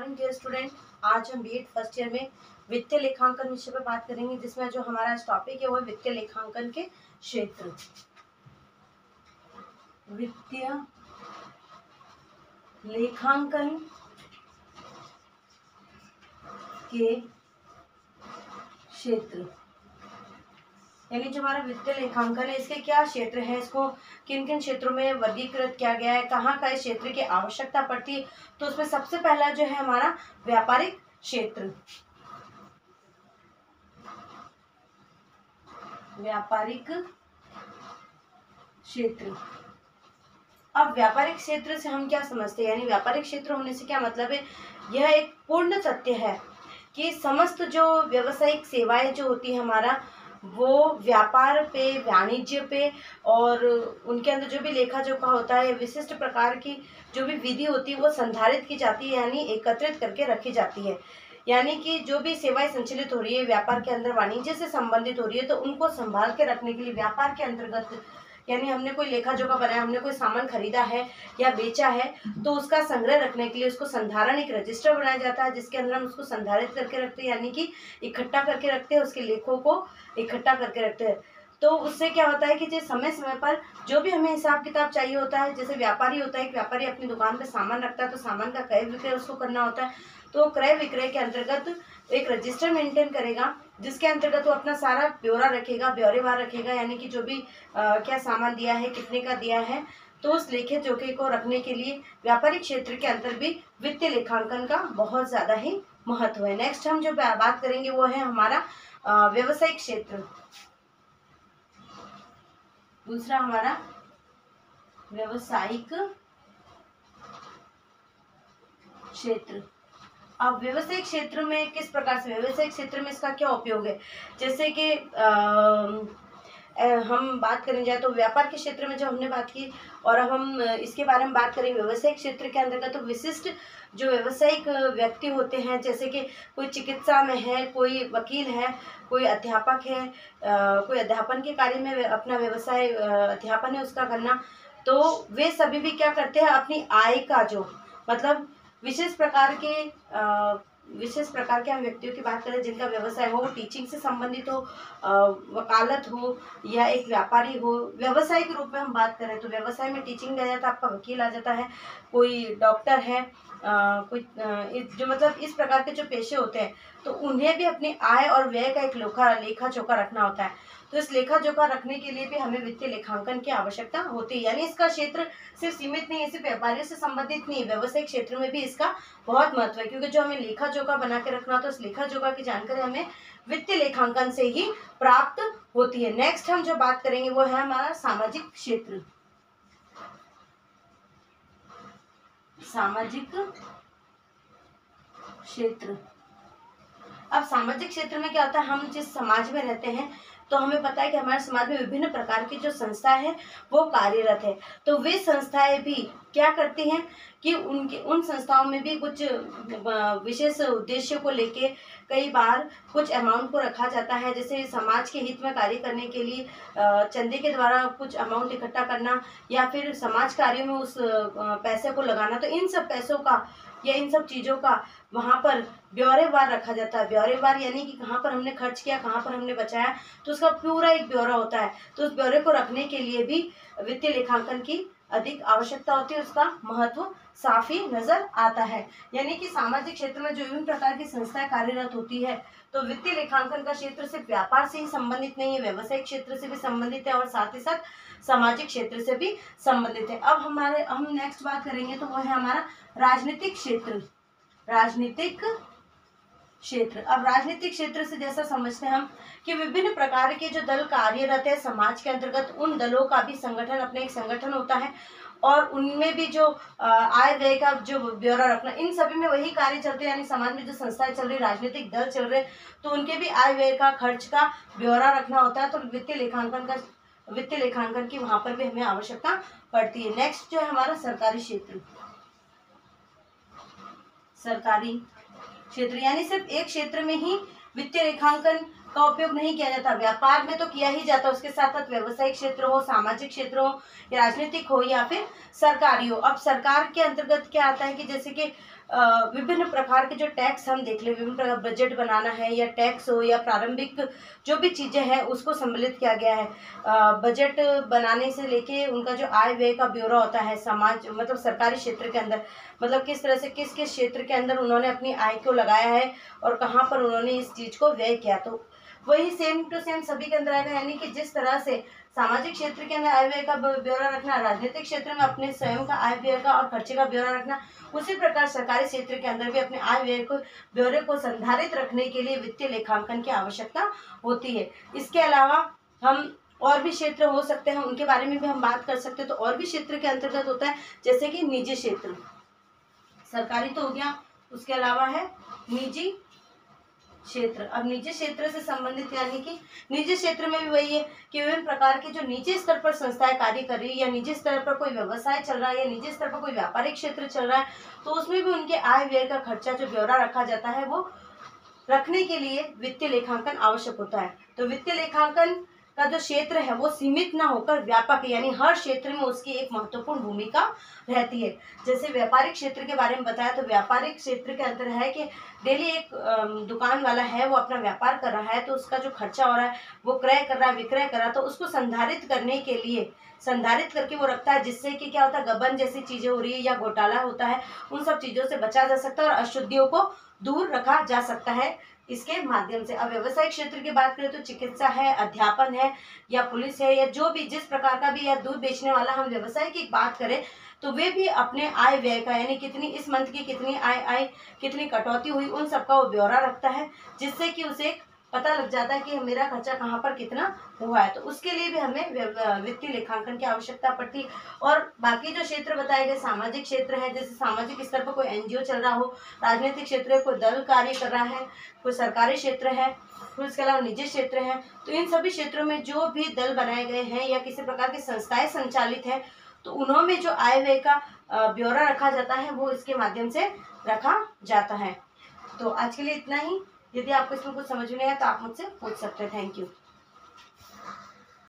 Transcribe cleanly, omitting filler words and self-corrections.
Morning dear student. आज हम BEd first year में वित्तीय लेखांकन विषय पर बात करेंगे, जिसमें जो हमारा टॉपिक है वो है वित्तीय लेखांकन के क्षेत्र। वित्तीय लेखांकन के क्षेत्र यानी जो हमारा वित्तीय लेखांकन है इसके क्या क्षेत्र है, इसको किन किन क्षेत्रों में वर्गीकृत किया गया है, कहाँ का इस क्षेत्र की आवश्यकता पड़ती है। तो उसमें सबसे पहला जो है हमारा व्यापारिक क्षेत्र। व्यापारिक क्षेत्र। अब व्यापारिक क्षेत्र से हम क्या समझते हैं, यानी व्यापारिक क्षेत्र होने से क्या मतलब है, यह एक पूर्ण तथ्य है कि समस्त जो व्यावसायिक सेवाएं जो होती है हमारा वो व्यापार पे, वाणिज्य पे और उनके अंदर जो भी लेखा जोखा होता है, विशिष्ट प्रकार की जो भी विधि होती है वो संधारित की जाती है, यानी एकत्रित करके रखी जाती है। यानी कि जो भी सेवाएं संचालित हो रही है व्यापार के अंदर, वाणिज्य से संबंधित हो रही है, तो उनको संभाल के रखने के लिए व्यापार के अंतर्गत, यानी हमने कोई लेखा जोखा बनाया, हमने कोई सामान खरीदा है या बेचा है, तो उसका संग्रह रखने के लिए उसको संधारण एक रजिस्टर बनाया जाता है, जिसके अंदर हम उसको संधारित करके रखते हैं, यानी कि इकट्ठा करके रखते हैं, उसके लेखों को इकट्ठा करके रखते हैं। तो उससे क्या होता है कि जो समय समय पर जो भी हमें हिसाब किताब चाहिए होता है, जैसे व्यापारी होता है, एक व्यापारी अपनी दुकान पे सामान रखता है तो सामान का क्रय विक्रय उसको करना होता है, तो क्रय विक्रय के अंतर्गत एक रजिस्टर मेंटेन करेगा, जिसके अंतर्गत वो अपना सारा ब्यौरा रखेगा, ब्यौरेवार रखेगा, यानी कि जो भी क्या सामान दिया है, कितने का दिया है। तो उस लेखे जोखे को रखने के लिए व्यापारिक क्षेत्र के अंदर भी वित्तीय लेखांकन का बहुत ज़्यादा ही महत्व है। नेक्स्ट हम जो बात करेंगे वो है हमारा व्यवसायिक क्षेत्र। दूसरा हमारा व्यवसायिक क्षेत्र। अब व्यवसायिक क्षेत्र में किस प्रकार से, व्यवसायिक क्षेत्र में इसका क्या उपयोग है, जैसे कि हम बात करें जाए तो व्यापार के क्षेत्र में जो हमने बात की, और अब हम इसके बारे में बात करें व्यवसायिक क्षेत्र के अंतर्गत, तो विशिष्ट जो व्यावसायिक व्यक्ति होते हैं, जैसे कि कोई चिकित्सा में है, कोई वकील है, कोई अध्यापक है, कोई अध्यापन के कार्य में अपना व्यवसाय अध्यापन है उसका करना, तो वे सभी भी क्या करते हैं, अपनी आय का जो मतलब विशेष प्रकार के हम व्यक्तियों की बात करें जिनका व्यवसाय हो, टीचिंग से संबंधित हो, वकालत हो, या एक व्यापारी हो। व्यवसाय के रूप में हम बात करें तो व्यवसाय में टीचिंग दिया जाता है, आपका वकील आ जाता है, कोई डॉक्टर है, कोई जो मतलब इस प्रकार के जो पेशे होते हैं, तो उन्हें भी अपनी आय और व्यय का एक लेखा जोखा रखना होता है। तो इस लेखा जोखा रखने के लिए भी हमें वित्तीय लेखांकन की आवश्यकता होती है। यानी इसका क्षेत्र सिर्फ सीमित नहीं है, सिर्फ व्यापारियों से संबंधित नहीं है, व्यवसायिक क्षेत्र में भी इसका बहुत महत्व है, क्योंकि जो हमें लेखा जोखा बना के रखना होता है, उस लेखा जोखा की जानकारी हमें वित्तीय लेखांकन से ही प्राप्त होती है। नेक्स्ट हम जो बात करेंगे वो है हमारा सामाजिक क्षेत्र। सामाजिक क्षेत्र। अब सामाजिक क्षेत्र में क्या होता है, हम जिस समाज में रहते हैं तो हमें पता है कि हमारे समाज में विभिन्न प्रकार की जो संस्थाएं हैं वो कार्यरत है, तो वे संस्थाएं भी क्या करती हैं कि उन संस्थाओं में भी कुछ विशेष उद्देश्य को लेके कई बार कुछ अमाउंट को रखा जाता है, जैसे समाज के हित में कार्य करने के लिए चंदे के द्वारा कुछ अमाउंट इकट्ठा करना, या फिर समाज कार्यों में उस पैसे को लगाना। तो इन सब पैसों का या इन सब चीज़ों का वहाँ पर ब्यौरेवार रखा जाता है। ब्यौरेवार यानी कि कहाँ पर हमने खर्च किया, कहाँ पर हमने बचाया, तो उसका पूरा एक ब्यौरा होता है। तो उस ब्यौरे को रखने के लिए भी वित्तीय लेखांकन की अधिक आवश्यकता होती है, उसका महत्व साफ ही नजर आता है। यानी कि सामाजिक क्षेत्र में जो विभिन्न प्रकार की संस्थाएं कार्यरत होती है, तो वित्तीय लेखांकन का क्षेत्र सिर्फ व्यापार से ही संबंधित नहीं है, व्यवसायिक क्षेत्र से भी संबंधित है और साथ ही साथ सामाजिक क्षेत्र से भी संबंधित है। अब हम नेक्स्ट बात करेंगे तो वो है हमारा राजनीतिक क्षेत्र। राजनीतिक क्षेत्र। अब राजनीतिक क्षेत्र से जैसा समझते हैं हम कि विभिन्न प्रकार के जो दल कार्यरत है समाज के अंतर्गत, उन दलों का भी संगठन, अपने एक संगठन होता है, और उनमें भी जो आय व्यय का जो ब्यौरा रखना, इन सभी में वही कार्य चलते हैं। यानी समाज में जो संस्थाएं चल रही, राजनीतिक दल चल रहे, तो उनके भी आय व्यय का, खर्च का ब्यौरा रखना होता है। तो वित्तीय लेखांकन की वहां पर भी हमें आवश्यकता पड़ती है। नेक्स्ट जो है हमारा सरकारी क्षेत्र। सरकारी क्षेत्र यानी सिर्फ एक क्षेत्र में ही वित्तीय लेखांकन का उपयोग नहीं किया जाता, व्यापार में तो किया ही जाता, उसके साथ साथ व्यवसायिक क्षेत्र हो, सामाजिक क्षेत्र हो, या राजनीतिक हो, या फिर सरकारी हो। अब सरकार के अंतर्गत क्या आता है कि जैसे कि विभिन्न प्रकार के जो टैक्स हम देख ले, विभिन्न प्रकार बजट बनाना है या टैक्स हो या प्रारंभिक जो भी चीज़ें हैं उसको सम्मिलित किया गया है। बजट बनाने से लेके उनका जो आय व्यय का ब्यौरा होता है, समाज मतलब सरकारी क्षेत्र के अंदर, मतलब किस तरह से किस किस क्षेत्र के अंदर उन्होंने अपनी आय को लगाया है और कहाँ पर उन्होंने इस चीज़ को व्यय किया, तो वही सेम टू सेम सभी के अंदर आएगा। यानी कि जिस तरह से सामाजिक क्षेत्र के अंदर आय व्यय का ब्यौरा रखना, राजनीतिक क्षेत्र में अपने स्वयं का आय व्यय का और खर्चे का ब्यौरा रखना, उसी प्रकार सरकारी क्षेत्र के अंदर भी अपने आय व्यय को ब्यौरे को संधारित रखने के लिए वित्तीय लेखांकन की आवश्यकता होती है। इसके अलावा हम और भी क्षेत्र हो सकते हैं, उनके बारे में भी हम बात कर सकते हैं। तो और भी क्षेत्र के अंतर्गत होता है जैसे कि निजी क्षेत्र, सरकारी तो हो गया, उसके अलावा है निजी क्षेत्र। अब निजी क्षेत्र से संबंधित यानी कि निजी क्षेत्र में भी वही है कि विभिन्न प्रकार के जो निजी स्तर पर संस्थाएं कार्य कर रही है या निजी स्तर पर कोई व्यवसाय चल रहा है या निजी स्तर पर कोई व्यापारिक क्षेत्र चल रहा है, तो उसमें भी उनके आय व्यय का खर्चा जो ब्यौरा रखा जाता है वो रखने के लिए वित्तीय लेखांकन आवश्यक होता है। तो वित्तीय लेखांकन का जो क्षेत्र है वो सीमित ना होकर व्यापक है, यानी हर क्षेत्र में उसकी एक महत्वपूर्ण भूमिका रहती है। जैसे व्यापारिक क्षेत्र के बारे में बताया, तो व्यापारिक क्षेत्र के अंदर है कि डेली एक दुकान वाला है वो अपना व्यापार कर रहा है, तो उसका जो खर्चा हो रहा है वो क्रय कर रहा है, विक्रय कर रहा है, तो उसको संधारित करने के लिए संधारित करके वो रखता है, जिससे कि क्या होता है, गबन जैसी चीजें हो रही है या घोटाला होता है, उन सब चीजों से बचा जा सकता है और अशुद्धियों को दूर रखा जा सकता है इसके माध्यम से। अब व्यवसायिक क्षेत्र की बात करें तो चिकित्सा है, अध्यापन है या पुलिस है या जो भी जिस प्रकार का भी या दूध बेचने वाला हम व्यवसाय की बात करें तो वे भी अपने आय व्यय का, यानी कितनी इस मंथ की कितनी आय कितनी कटौती हुई, उन सबका वो ब्यौरा रखता है, जिससे कि उसे पता लग जाता है कि मेरा खर्चा कहाँ पर कितना हुआ है। तो उसके लिए भी हमें वित्तीय लेखांकन की आवश्यकता पड़ती है। और बाकी जो क्षेत्र बताए गए सामाजिक क्षेत्र है, जैसे सामाजिक स्तर पर कोई एनजीओ चल रहा हो, राजनीतिक क्षेत्र है, कोई दल कार्य कर रहा है, कोई सरकारी क्षेत्र है, फिर उसके अलावा निजी क्षेत्र है, तो इन सभी क्षेत्रों में जो भी दल बनाए गए हैं या किसी प्रकार की संस्थाएं संचालित है, तो उन्होंने जो आय व्यय का ब्यौरा रखा जाता है वो इसके माध्यम से रखा जाता है। तो आज के लिए इतना ही। यदि आपको इसमें कुछ समझ में नहीं आया तो आप मुझसे पूछ सकते हैं। Thank you.